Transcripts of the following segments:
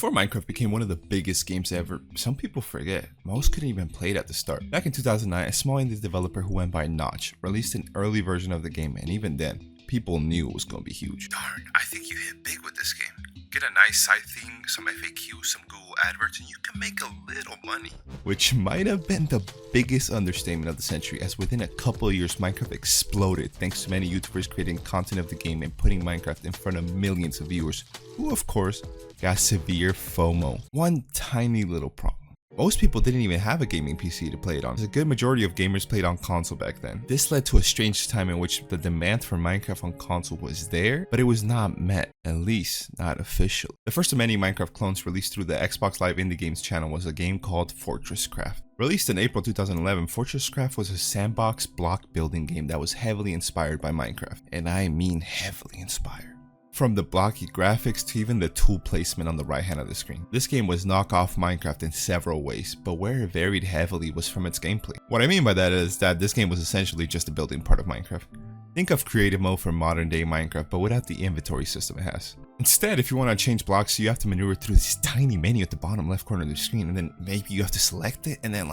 Before Minecraft became one of the biggest games ever, some people forget, most couldn't even play it at the start. Back in 2009, a small indie developer who went by Notch released an early version of the game, and even then, people knew it was going to be huge. Darn, I think you hit big with this game. Get a nice side thing, some FAQs, some Google adverts, and you can make a little money. Which might have been the biggest understatement of the century, as within a couple of years, Minecraft exploded thanks to many YouTubers creating content of the game and putting Minecraft in front of millions of viewers, who of course got severe FOMO. One tiny little problem. Most people didn't even have a gaming PC to play it on, as a good majority of gamers played on console back then. This led to a strange time in which the demand for Minecraft on console was there, but it was not met, at least not officially. The first of many Minecraft clones released through the Xbox Live Indie Games channel was a game called FortressCraft. Released in April 2011, FortressCraft was a sandbox block building game that was heavily inspired by Minecraft, and I mean heavily inspired. From the blocky graphics to even the tool placement on the right hand of the screen. This game was knockoff Minecraft in several ways, but where it varied heavily was from its gameplay. What I mean by that is that this game was essentially just a building part of Minecraft. Think of creative mode for modern day Minecraft, but without the inventory system it has. Instead, if you want to change blocks, you have to maneuver through this tiny menu at the bottom left corner of the screen, and then maybe you have to select it, and then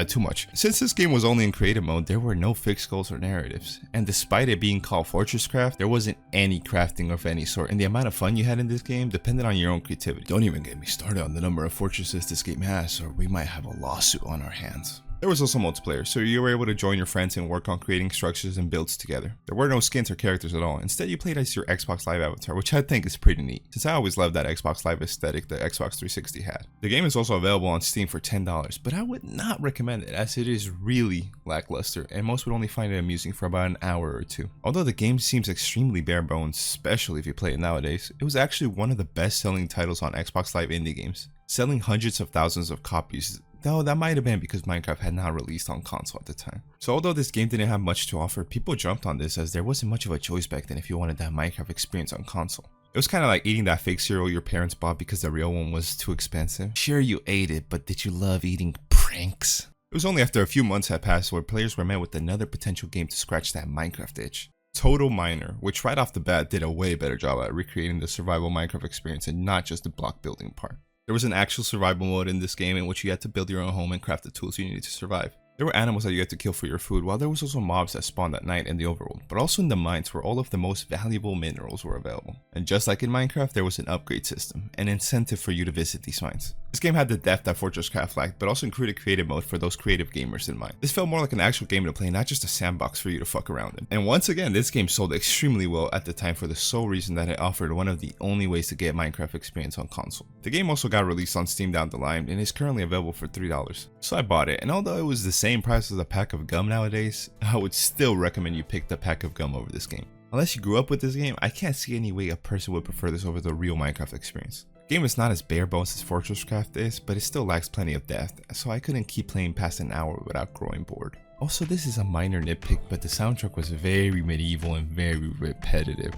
too much. Since this game was only in creative mode, there were no fixed goals or narratives, and despite it being called FortressCraft, there wasn't any crafting of any sort, and the amount of fun you had in this game depended on your own creativity. Don't even get me started on the number of fortresses this game has, or we might have a lawsuit on our hands. There was also multiplayer, so you were able to join your friends and work on creating structures and builds together. There were no skins or characters at all. Instead, you played as your Xbox Live avatar, which I think is pretty neat, since I always loved that Xbox Live aesthetic the Xbox 360 had. The game is also available on Steam for $10, but I would not recommend it, as it is really lackluster, and most would only find it amusing for about an hour or two. Although the game seems extremely bare bones, especially if you play it nowadays, it was actually one of the best-selling titles on Xbox Live Indie Games, selling hundreds of thousands of copies. Though that might have been because Minecraft had not released on console at the time. So although this game didn't have much to offer, people jumped on this as there wasn't much of a choice back then if you wanted that Minecraft experience on console. It was kind of like eating that fake cereal your parents bought because the real one was too expensive. Sure, you ate it, but did you love eating pranks? It was only after a few months had passed where players were met with another potential game to scratch that Minecraft itch. Total Miner, which right off the bat did a way better job at recreating the survival Minecraft experience and not just the block building part. There was an actual survival mode in this game in which you had to build your own home and craft the tools you needed to survive. There were animals that you had to kill for your food, while there was also mobs that spawned at night in the overworld, but also in the mines where all of the most valuable minerals were available. And just like in Minecraft, there was an upgrade system, an incentive for you to visit these mines. This game had the depth that FortressCraft lacked, but also included creative mode for those creative gamers in mind. This felt more like an actual game to play, not just a sandbox for you to fuck around in. And once again, this game sold extremely well at the time for the sole reason that it offered one of the only ways to get Minecraft experience on console. The game also got released on Steam down the line and is currently available for $3. So I bought it, and although it was the same price as a pack of gum nowadays, I would still recommend you pick the pack of gum over this game. Unless you grew up with this game, I can't see any way a person would prefer this over the real Minecraft experience. The game is not as bare bones as FortressCraft is, but it still lacks plenty of depth, so I couldn't keep playing past an hour without growing bored. Also, this is a minor nitpick, but the soundtrack was very medieval and very repetitive.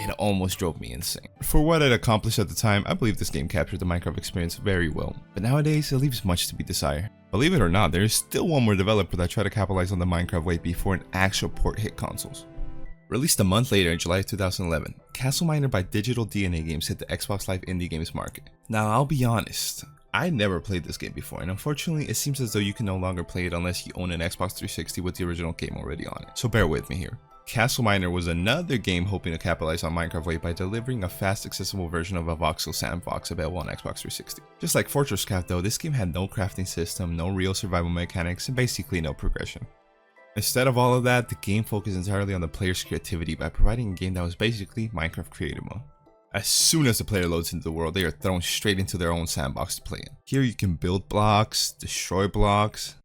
It almost drove me insane. For what it accomplished at the time, I believe this game captured the Minecraft experience very well, but nowadays it leaves much to be desired. Believe it or not, there is still one more developer that tried to capitalize on the Minecraft wave before an actual port hit consoles. Released a month later in July of 2011, Castle Miner by Digital DNA Games hit the Xbox Live Indie Games market. Now I'll be honest, I never played this game before, and unfortunately it seems as though you can no longer play it unless you own an Xbox 360 with the original game already on it, so bear with me here. Castle Miner was another game hoping to capitalize on Minecraft wave by delivering a fast accessible version of a Voxel sandbox available on Xbox 360. Just like FortressCraft though, this game had no crafting system, no real survival mechanics, and basically no progression. Instead of all of that, the game focused entirely on the player's creativity by providing a game that was basically Minecraft creative mode. As soon as the player loads into the world, they are thrown straight into their own sandbox to play in. Here you can build blocks, destroy blocks.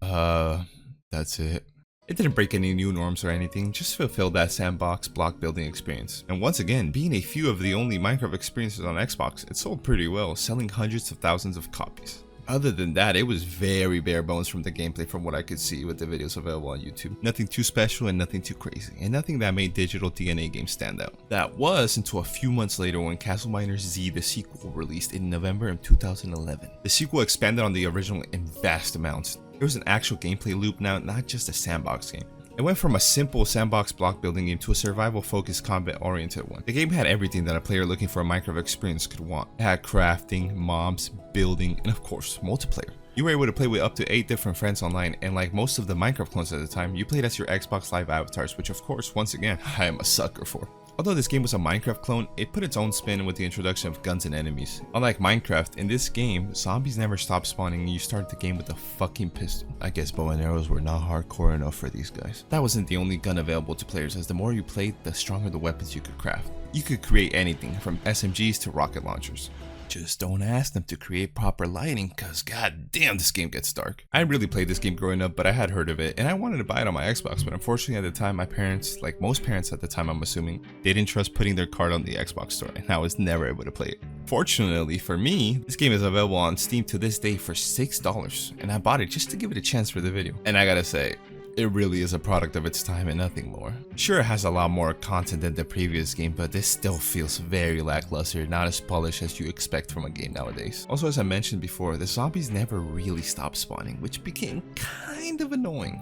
That's it. It didn't break any new norms or anything, just fulfilled that sandbox block building experience. And once again, being a few of the only Minecraft experiences on Xbox, it sold pretty well, selling hundreds of thousands of copies. Other than that, it was very bare bones from the gameplay from what I could see with the videos available on YouTube. Nothing too special and nothing too crazy, and nothing that made Digital DNA Games stand out. That was until a few months later when Castle Miner Z, the sequel, released in November of 2011. The sequel expanded on the original in vast amounts. There was an actual gameplay loop now, not just a sandbox game. It went from a simple sandbox block building game to a survival-focused combat-oriented one. The game had everything that a player looking for a Minecraft experience could want. It had crafting, mobs, building, and of course, multiplayer. You were able to play with up to 8 different friends online, and like most of the Minecraft clones at the time, you played as your Xbox Live avatars, which of course, once again, I am a sucker for. Although this game was a Minecraft clone, it put its own spin with the introduction of guns and enemies. Unlike Minecraft, in this game, zombies never stopped spawning and you started the game with a fucking pistol. I guess bow and arrows were not hardcore enough for these guys. That wasn't the only gun available to players, as the more you played, the stronger the weapons you could craft. You could create anything, from SMGs to rocket launchers. Just don't ask them to create proper lighting, cause god damn this game gets dark. I really played this game growing up, but I had heard of it and I wanted to buy it on my Xbox, but unfortunately at the time my parents, like most parents at the time I'm assuming, they didn't trust putting their card on the Xbox store and I was never able to play it. Fortunately for me, this game is available on Steam to this day for $6 and I bought it just to give it a chance for the video. And I gotta say, it really is a product of its time and nothing more. Sure, it has a lot more content than the previous game, but this still feels very lackluster, not as polished as you expect from a game nowadays. Also, as I mentioned before, the zombies never really stopped spawning, which became kind of annoying.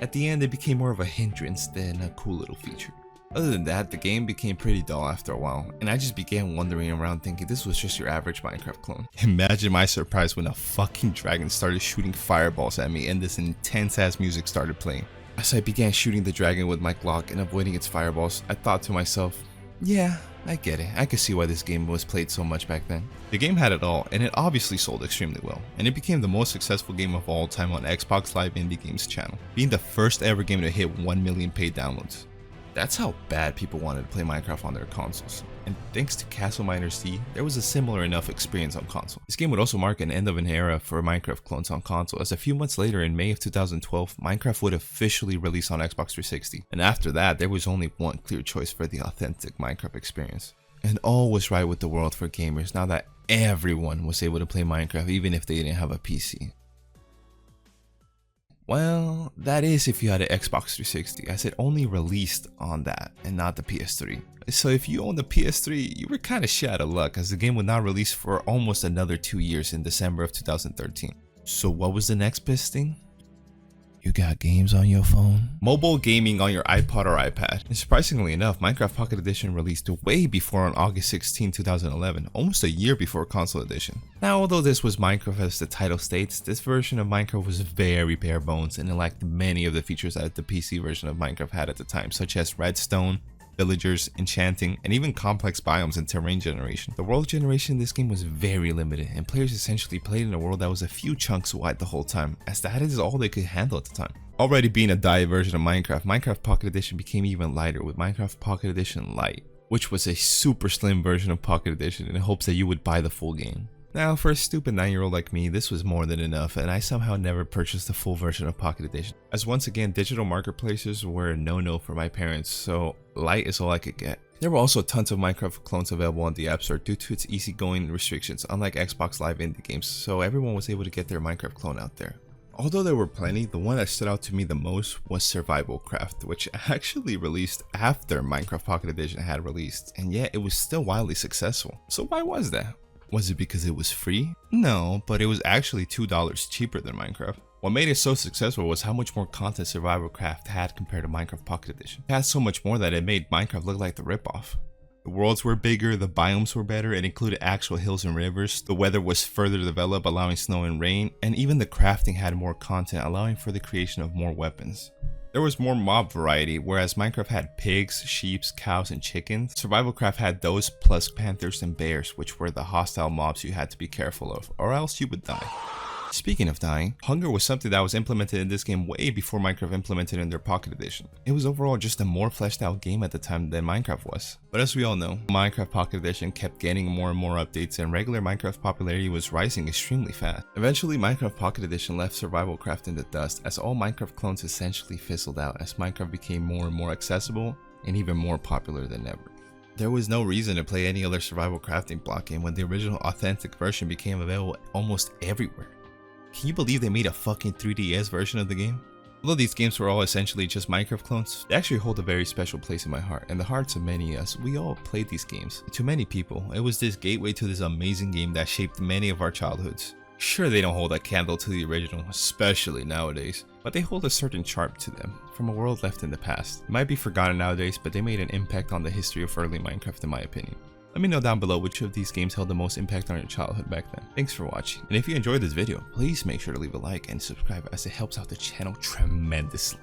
At the end, it became more of a hindrance than a cool little feature. Other than that, the game became pretty dull after a while, and I just began wandering around thinking this was just your average Minecraft clone. Imagine my surprise when a fucking dragon started shooting fireballs at me and this intense ass music started playing. As I began shooting the dragon with my Glock and avoiding its fireballs, I thought to myself, yeah, I get it. I could see why this game was played so much back then. The game had it all, and it obviously sold extremely well, and it became the most successful game of all time on Xbox Live Indie Games channel, being the first ever game to hit 1 million paid downloads. That's how bad people wanted to play Minecraft on their consoles. And thanks to Castle Miners D, there was a similar enough experience on console. This game would also mark an end of an era for Minecraft clones on console, as a few months later in May of 2012, Minecraft would officially release on Xbox 360. And after that, there was only one clear choice for the authentic Minecraft experience. And all was right with the world for gamers now that everyone was able to play Minecraft even if they didn't have a PC. Well, that is if you had an Xbox 360, as it only released on that and not the PS3. So if you owned the PS3, you were kinda shit out of luck, as the game would not release for almost another 2 years in December of 2013. So what was the next best thing? You got games on your phone? Mobile gaming on your iPod or iPad. And surprisingly enough, Minecraft Pocket Edition released way before on August 16, 2011, almost a year before Console Edition. Now, although this was Minecraft as the title states, this version of Minecraft was very bare bones and it lacked many of the features that the PC version of Minecraft had at the time, such as redstone, villagers, enchanting, and even complex biomes and terrain generation. The world generation in this game was very limited, and players essentially played in a world that was a few chunks wide the whole time, as that is all they could handle at the time. Already being a diet version of Minecraft, Minecraft Pocket Edition became even lighter with Minecraft Pocket Edition Lite, which was a super slim version of Pocket Edition in hopes that you would buy the full game. Now, for a stupid 9-year-old like me, this was more than enough, and I somehow never purchased the full version of Pocket Edition, as once again, digital marketplaces were a no-no for my parents, so Lite is all I could get. There were also tons of Minecraft clones available on the App Store due to its easygoing restrictions, unlike Xbox Live Indie Games, so everyone was able to get their Minecraft clone out there. Although there were plenty, the one that stood out to me the most was SurvivalCraft, which actually released after Minecraft Pocket Edition had released, and yet it was still wildly successful. So why was that? Was it because it was free? No, but it was actually $2 cheaper than Minecraft. What made it so successful was how much more content SurvivalCraft had compared to Minecraft Pocket Edition. It had so much more that it made Minecraft look like the ripoff. The worlds were bigger, the biomes were better, it included actual hills and rivers, the weather was further developed, allowing snow and rain, and even the crafting had more content, allowing for the creation of more weapons. There was more mob variety, whereas Minecraft had pigs, sheep, cows, and chickens. SurvivalCraft had those plus panthers and bears, which were the hostile mobs you had to be careful of, or else you would die. Speaking of dying, hunger was something that was implemented in this game way before Minecraft implemented in their Pocket Edition. It was overall just a more fleshed out game at the time than Minecraft was. But as we all know, Minecraft Pocket Edition kept getting more and more updates and regular Minecraft popularity was rising extremely fast. Eventually, Minecraft Pocket Edition left SurvivalCraft in the dust as all Minecraft clones essentially fizzled out as Minecraft became more and more accessible and even more popular than ever. There was no reason to play any other survival crafting block game when the original authentic version became available almost everywhere. Can you believe they made a fucking 3DS version of the game? Although these games were all essentially just Minecraft clones, they actually hold a very special place in my heart and the hearts of many of us. We all played these games. To many people, it was this gateway to this amazing game that shaped many of our childhoods. Sure, they don't hold a candle to the original, especially nowadays, but they hold a certain charm to them, from a world left in the past. It might be forgotten nowadays, but they made an impact on the history of early Minecraft in my opinion. Let me know down below which of these games held the most impact on your childhood back then. Thanks for watching, and if you enjoyed this video, please make sure to leave a like and subscribe as it helps out the channel tremendously.